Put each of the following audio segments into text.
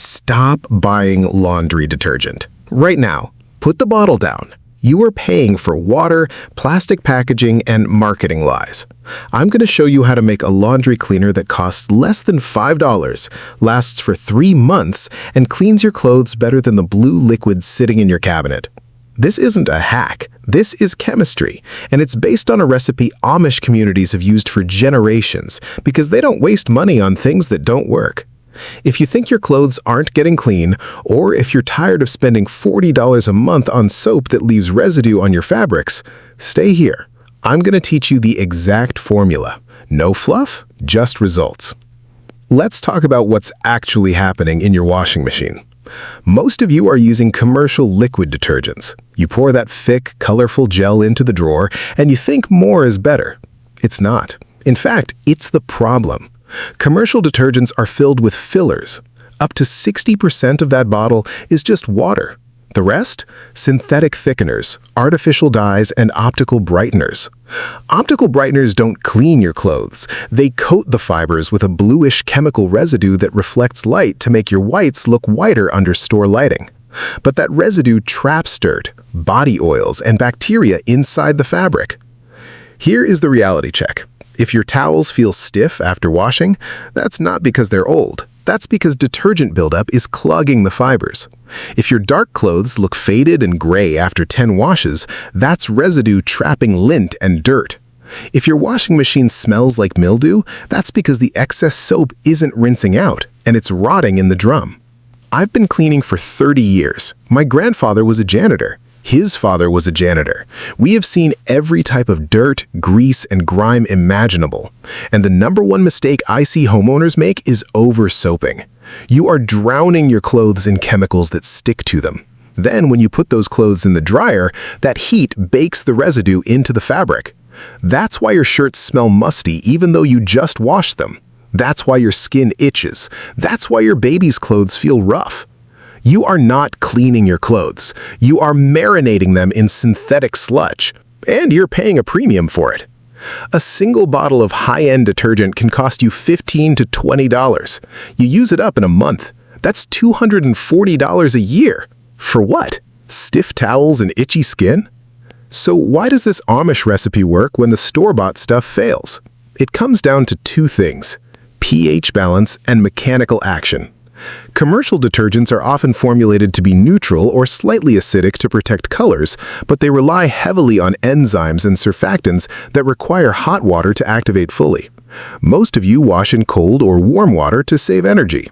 Stop buying laundry detergent. Right now, put the bottle down. You are paying for water, plastic packaging, and marketing lies. I'm going to show you how to make a laundry cleaner that costs less than $5, lasts for 3 months, and cleans your clothes better than the blue liquid sitting in your cabinet. This isn't a hack. This is chemistry, and it's based on a recipe Amish communities have used for generations because they don't waste money on things that don't work. If you think your clothes aren't getting clean, or if you're tired of spending $40 a month on soap that leaves residue on your fabrics, stay here. I'm going to teach you the exact formula. No fluff, just results. Let's talk about what's actually happening in your washing machine. Most of you are using commercial liquid detergents. You pour that thick, colorful gel into the drawer, and you think more is better. It's not. In fact, it's the problem. Commercial detergents are filled with fillers. Up to 60% of that bottle is just water. The rest? Synthetic thickeners, artificial dyes, and optical brighteners. Optical brighteners don't clean your clothes. They coat the fibers with a bluish chemical residue that reflects light to make your whites look whiter under store lighting. But that residue traps dirt, body oils, and bacteria inside the fabric. Here is the reality check. If your towels feel stiff after washing, that's not because they're old. That's because detergent buildup is clogging the fibers. If your dark clothes look faded and gray after 10 washes, that's residue trapping lint and dirt. If your washing machine smells like mildew, that's because the excess soap isn't rinsing out, and it's rotting in the drum. I've been cleaning for 30 years. My grandfather was a janitor. His father was a janitor. We have seen every type of dirt, grease, and grime imaginable. And the #1 mistake I see homeowners make is over-soaping. You are drowning your clothes in chemicals that stick to them. Then, when you put those clothes in the dryer, that heat bakes the residue into the fabric. That's why your shirts smell musty even though you just washed them. That's why your skin itches. That's why your baby's clothes feel rough. You are not cleaning your clothes. You are marinating them in synthetic sludge, and you're paying a premium for it. A single bottle of high-end detergent can cost you $15 to $20. You use it up in a month. That's $240 a year. For what? Stiff towels and itchy skin? So why does this Amish recipe work when the store-bought stuff fails? It comes down to 2 things: pH balance and mechanical action. Commercial detergents are often formulated to be neutral or slightly acidic to protect colors, but they rely heavily on enzymes and surfactants that require hot water to activate fully. Most of you wash in cold or warm water to save energy.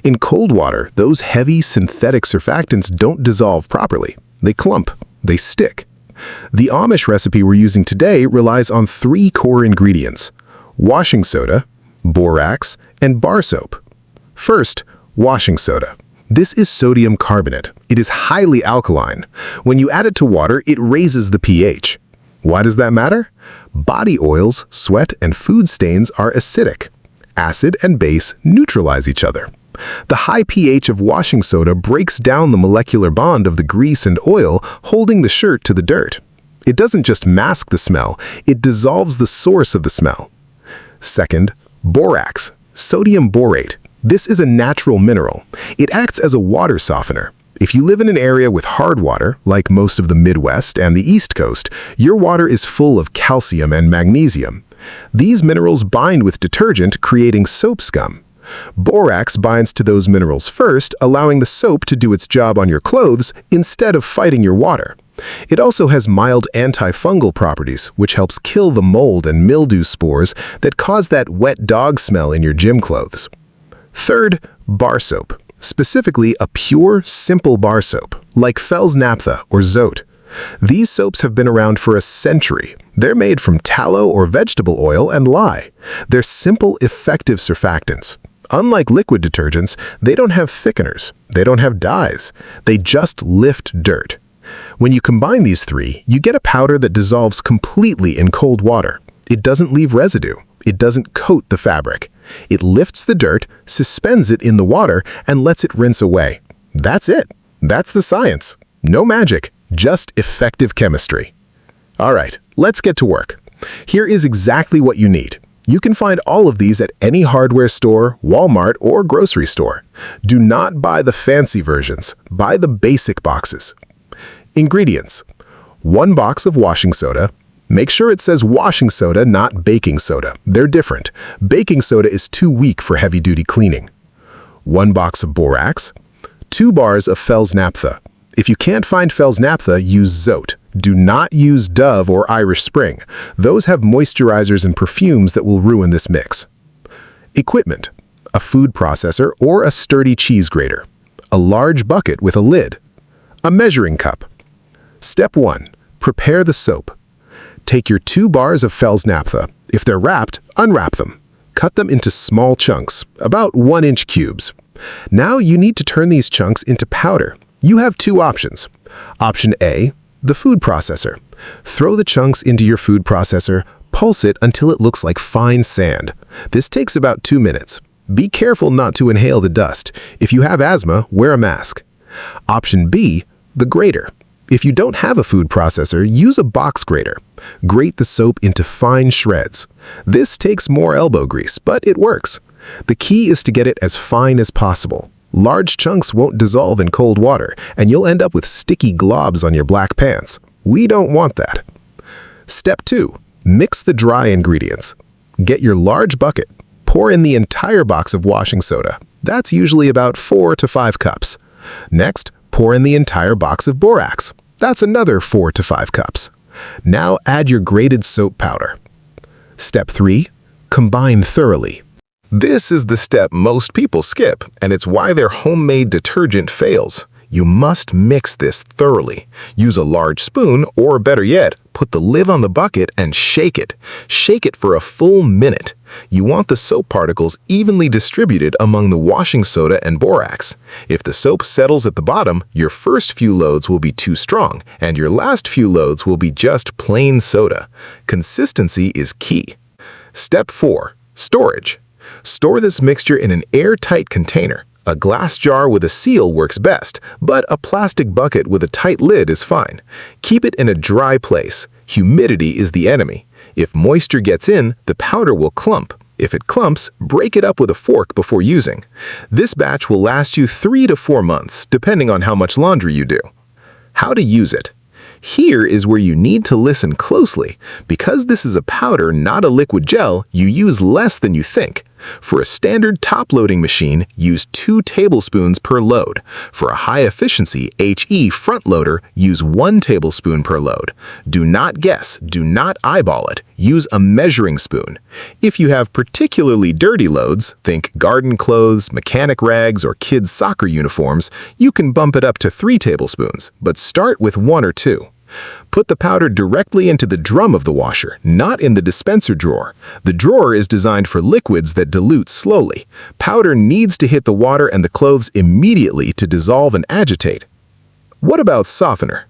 In cold water, those heavy synthetic surfactants don't dissolve properly. They clump. They stick. The Amish recipe we're using today relies on 3 core ingredients: washing soda, borax, and bar soap. First, washing soda. This is sodium carbonate. It is highly alkaline. When you add it to water, it raises the pH. Why does that matter? Body oils, sweat, and food stains are acidic. Acid and base neutralize each other. The high pH of washing soda breaks down the molecular bond of the grease and oil holding the shirt to the dirt. It doesn't just mask the smell, it dissolves the source of the smell. Second, borax, sodium borate. This is a natural mineral. It acts as a water softener. If you live in an area with hard water, like most of the Midwest and the East Coast, your water is full of calcium and magnesium. These minerals bind with detergent, creating soap scum. Borax binds to those minerals first, allowing the soap to do its job on your clothes instead of fighting your water. It also has mild antifungal properties, which helps kill the mold and mildew spores that cause that wet dog smell in your gym clothes. Third, bar soap, specifically a pure, simple bar soap, like Fels Naphtha or Zote. These soaps have been around for a century. They're made from tallow or vegetable oil and lye. They're simple, effective surfactants. Unlike liquid detergents, they don't have thickeners. They don't have dyes. They just lift dirt. When you combine these 3, you get a powder that dissolves completely in cold water. It doesn't leave residue. It doesn't coat the fabric. It lifts the dirt, suspends it in the water, and lets it rinse away. That's it. That's the science. No magic, just effective chemistry. All right, let's get to work. Here is exactly what you need: You can find all of these at any hardware store, Walmart, or grocery store. Do not buy the fancy versions. Buy the basic boxes. Ingredients: 1 box of washing soda. Make sure it says washing soda, not baking soda. They're different. Baking soda is too weak for heavy-duty cleaning. 1 box of borax. 2 bars of Fels naphtha. If you can't find Fels naphtha, use Zote. Do not use Dove or Irish Spring. Those have moisturizers and perfumes that will ruin this mix. Equipment: a food processor or a sturdy cheese grater. A large bucket with a lid. A measuring cup. Step 1. Prepare the soap. Take your 2 bars of Fels naphtha. If they're wrapped, unwrap them. Cut them into small chunks, about 1-inch cubes. Now you need to turn these chunks into powder. You have 2 options. Option A, the food processor. Throw the chunks into your food processor, pulse it until it looks like fine sand. This takes about 2 minutes. Be careful not to inhale the dust. If you have asthma, wear a mask. Option B, the grater. If you don't have a food processor, use a box grater. Grate the soap into fine shreds. This takes more elbow grease, but it works. The key is to get it as fine as possible. Large chunks won't dissolve in cold water, and you'll end up with sticky globs on your black pants. We don't want that. Step 2. Mix the dry ingredients. Get your large bucket. Pour in the entire box of washing soda. That's usually about 4 to 5 cups. Next, pour in the entire box of borax. That's another 4 to 5 cups. Now add your grated soap powder. Step 3. Combine thoroughly. This is the step most people skip, and it's why their homemade detergent fails. You must mix this thoroughly. Use a large spoon, or better yet, put the lid on the bucket and shake it. Shake it for a full minute. You want the soap particles evenly distributed among the washing soda and borax. If the soap settles at the bottom, your first few loads will be too strong, and your last few loads will be just plain soda. Consistency is key. Step 4. Storage. Store this mixture in an airtight container. A glass jar with a seal works best, but a plastic bucket with a tight lid is fine. Keep it in a dry place. Humidity is the enemy. If moisture gets in, the powder will clump. If it clumps, break it up with a fork before using. This batch will last you 3 to 4 months, depending on how much laundry you do. How to use it. Here is where you need to listen closely. Because this is a powder, not a liquid gel, you use less than you think. For a standard top-loading machine, use 2 tablespoons per load. For a high-efficiency HE front loader, use 1 tablespoon per load. Do not guess, do not eyeball it. Use a measuring spoon. If you have particularly dirty loads, think garden clothes, mechanic rags, or kids' soccer uniforms, you can bump it up to 3 tablespoons, but start with 1 or 2. Put the powder directly into the drum of the washer, not in the dispenser drawer. The drawer is designed for liquids that dilute slowly. Powder needs to hit the water and the clothes immediately to dissolve and agitate. What about softener?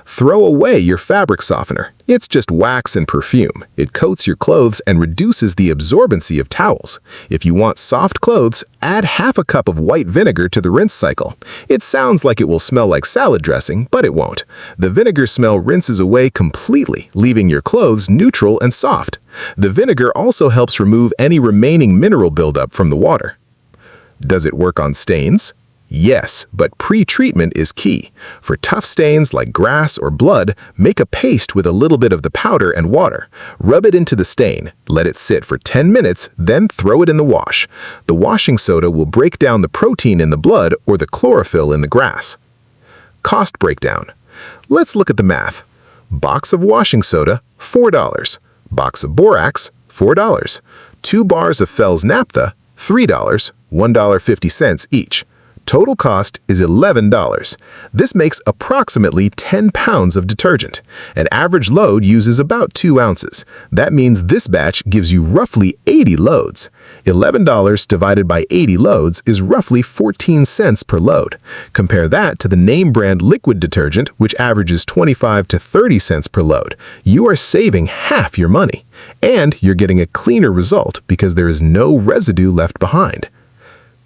Throw away your fabric softener. It's just wax and perfume. It coats your clothes and reduces the absorbency of towels. If you want soft clothes, add half a cup of white vinegar to the rinse cycle. It sounds like it will smell like salad dressing, but it won't. The vinegar smell rinses away completely, leaving your clothes neutral and soft. The vinegar also helps remove any remaining mineral buildup from the water. Does it work on stains? Yes, but pre-treatment is key. For tough stains like grass or blood, make a paste with a little bit of the powder and water. Rub it into the stain, let it sit for 10 minutes, then throw it in the wash. The washing soda will break down the protein in the blood or the chlorophyll in the grass. Cost breakdown. Let's look at the math. Box of washing soda, $4. Box of borax, $4. 2 bars of Fels naphtha, $3, $1.50 each. Total cost is $11. This makes approximately 10 pounds of detergent. An average load uses about 2 ounces. That means this batch gives you roughly 80 loads. $11 divided by 80 loads is roughly 14 cents per load. Compare that to the name brand liquid detergent, which averages 25 to 30 cents per load. You are saving half your money. And you're getting a cleaner result because there is no residue left behind.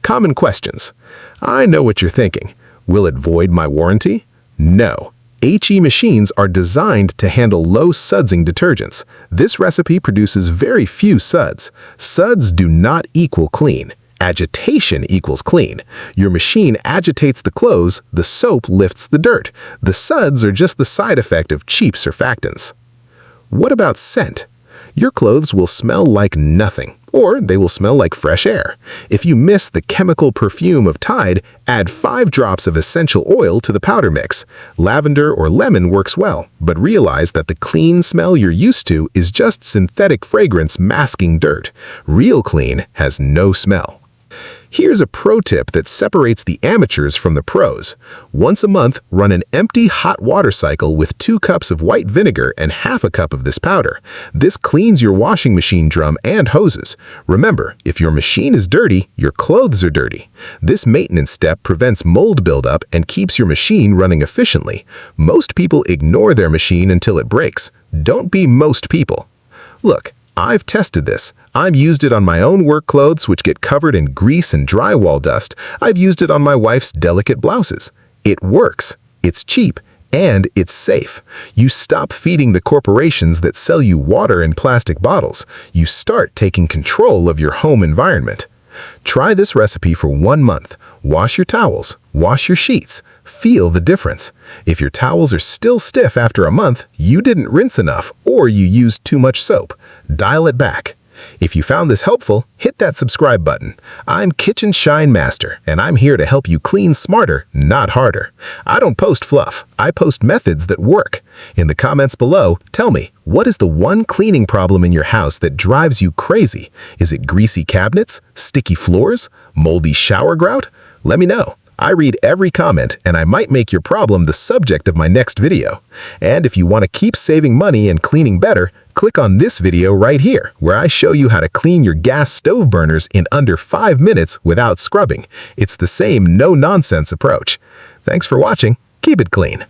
Common questions. I know what you're thinking. Will it void my warranty? No. HE machines are designed to handle low sudsing detergents. This recipe produces very few suds. Suds do not equal clean. Agitation equals clean. Your machine agitates the clothes, the soap lifts the dirt. The suds are just the side effect of cheap surfactants. What about scent? Your clothes will smell like nothing, or they will smell like fresh air. If you miss the chemical perfume of Tide, add 5 drops of essential oil to the powder mix. Lavender or lemon works well, but realize that the clean smell you're used to is just synthetic fragrance masking dirt. Real clean has no smell. Here's a pro tip that separates the amateurs from the pros. Once a month, run an empty hot water cycle with 2 cups of white vinegar and half a cup of this powder. This cleans your washing machine drum and hoses. Remember, if your machine is dirty, your clothes are dirty. This maintenance step prevents mold buildup and keeps your machine running efficiently. Most people ignore their machine until it breaks. Don't be most people. Look, I've tested this. I've used it on my own work clothes, which get covered in grease and drywall dust. I've used it on my wife's delicate blouses. It works. It's cheap. And it's safe. You stop feeding the corporations that sell you water in plastic bottles. You start taking control of your home environment. Try this recipe for 1 month. Wash your towels. Wash your sheets. Feel the difference. If your towels are still stiff after a month, you didn't rinse enough or you used too much soap. Dial it back. If you found this helpful, hit that subscribe button. I'm Kitchen Shine Master, and I'm here to help you clean smarter, not harder. I don't post fluff. I post methods that work. In the comments below, tell me, what is the one cleaning problem in your house that drives you crazy? Is it greasy cabinets, sticky floors, moldy shower grout? Let me know. I read every comment, and I might make your problem the subject of my next video. And if you want to keep saving money and cleaning better, click on this video right here, where I show you how to clean your gas stove burners in under 5 minutes without scrubbing. It's the same no-nonsense approach. Thanks for watching. Keep it clean.